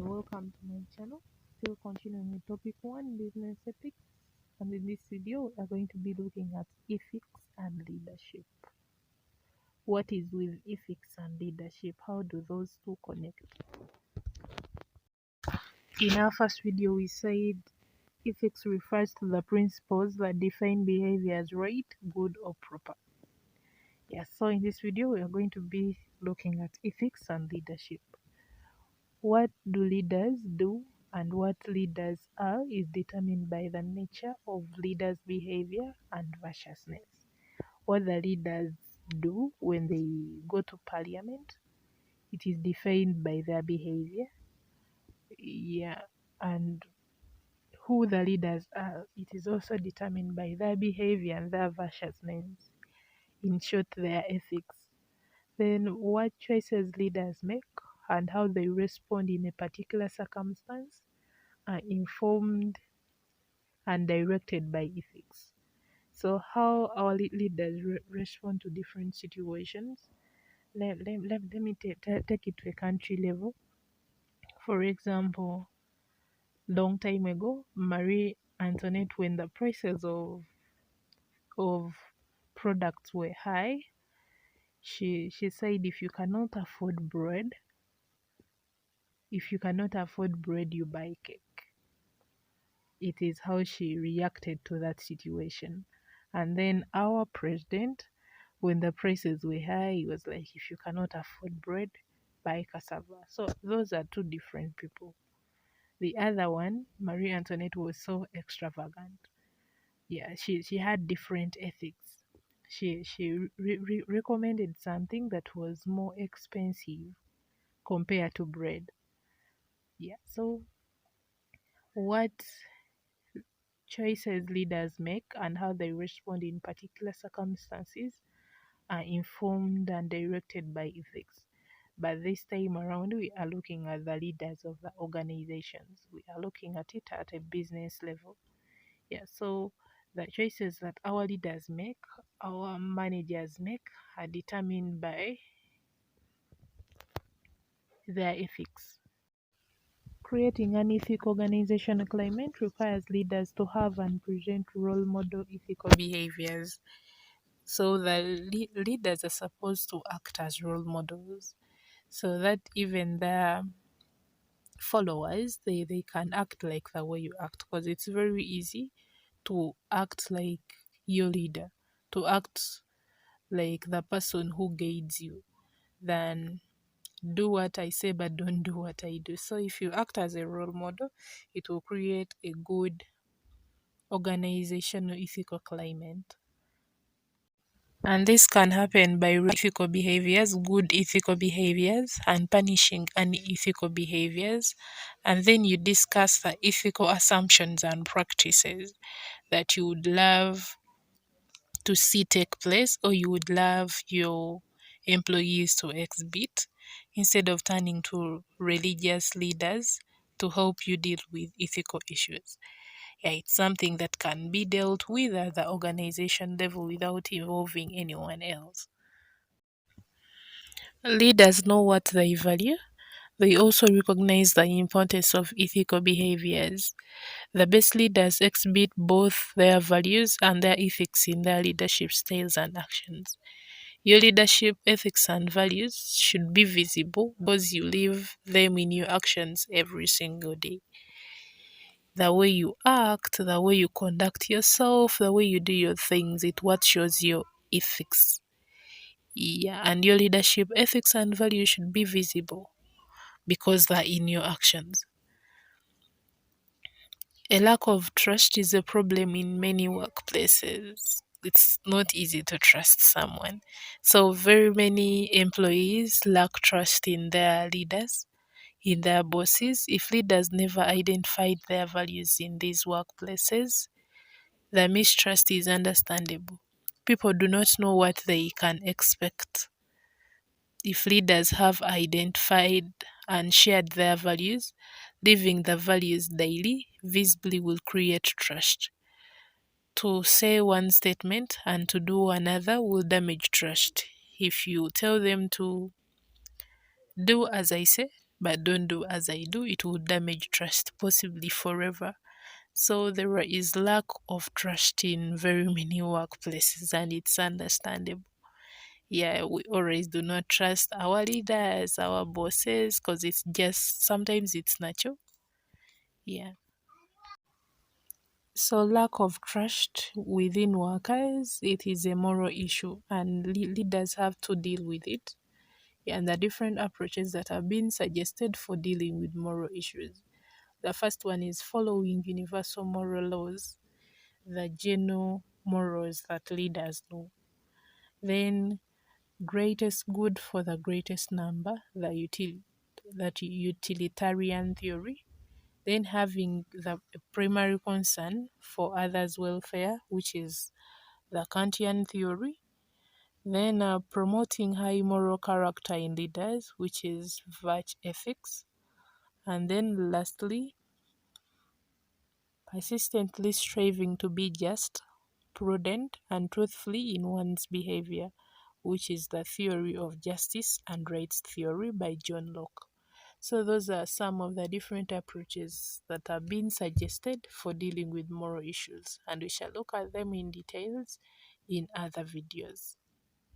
welcome to my channel. Still continuing with topic 1, business ethics, and in this video we are going to be looking at ethics and leadership. What is with ethics and leadership? How do those two connect? In our first video we said ethics refers to the principles that define behavior as right, good or proper. Yes, so in this video we are going to be looking at ethics and leadership. What do leaders do and what leaders are is determined by the nature of leaders' behavior and virtuousness. What the leaders do when they go to parliament, it is defined by their behavior. Yeah, and who the leaders are, it is also determined by their behavior and their virtuousness. In short, their ethics. Then what choices leaders make and how they respond in a particular circumstance are informed and directed by ethics. So how our leaders respond to different situations. Let me take it to a country level. For example, long time ago, Marie Antoinette, when the prices of products were high, she said if you cannot afford bread, you buy cake. It is how she reacted to that situation. And then our president, when the prices were high, he was like, if you cannot afford bread, buy cassava. So those are two different people. The other one, Marie Antoinette, was so extravagant. Yeah, she had different ethics. She recommended something that was more expensive compared to bread. Yeah, so what choices leaders make and how they respond in particular circumstances are informed and directed by ethics. But this time around, we are looking at the leaders of the organizations. We are looking at it at a business level. Yeah, so the choices that our leaders make, our managers make, are determined by their ethics. Creating an ethical organizational climate requires leaders to have and present role model ethical behaviors. So the leaders are supposed to act as role models so that even their followers, they can act like the way you act, because it's very easy to act like your leader, to act like the person who guides you, than do what I say but don't do what I do. So if you act as a role model, it will create a good organizational ethical climate. And this can happen by ethical behaviors, good ethical behaviors, and punishing unethical behaviors. And then you discuss the ethical assumptions and practices that you would love to see take place, or you would love your employees to exhibit, instead of turning to religious leaders to help you deal with ethical issues. Yeah, it's something that can be dealt with at the organization level without involving anyone else. Leaders know what they value. They also recognize the importance of ethical behaviors. The best leaders exhibit both their values and their ethics in their leadership styles and actions. Your leadership ethics and values should be visible because you live them in your actions every single day. The way you act, the way you conduct yourself, the way you do your things, it what shows your ethics. Yeah, and your leadership ethics and values should be visible because they're in your actions. A lack of trust is a problem in many workplaces. It's not easy to trust someone. So, very many employees lack trust in their leaders, in their bosses. If leaders never identified their values in these workplaces, the mistrust is understandable. People do not know what they can expect. If leaders have identified and shared their values, living the values daily visibly will create trust. To say one statement and to do another will damage trust. If you tell them to do as I say, but don't do as I do, it will damage trust, possibly forever. So there is lack of trust in very many workplaces, and it's understandable. Yeah, we always do not trust our leaders, our bosses, because it's just sometimes it's natural. Yeah. So lack of trust within workers, it is a moral issue, and leaders have to deal with it. And the different approaches that have been suggested for dealing with moral issues. The first one is following universal moral laws, the general morals that leaders know. Then greatest good for the greatest number, that utilitarian theory. Then having the primary concern for others' welfare, which is the Kantian theory. Then promoting high moral character in leaders, which is virtue ethics. And then lastly, persistently striving to be just, prudent, and truthfully in one's behavior, which is the theory of justice and rights theory by John Locke. So those are some of the different approaches that have been suggested for dealing with moral issues, and we shall look at them in details in other videos.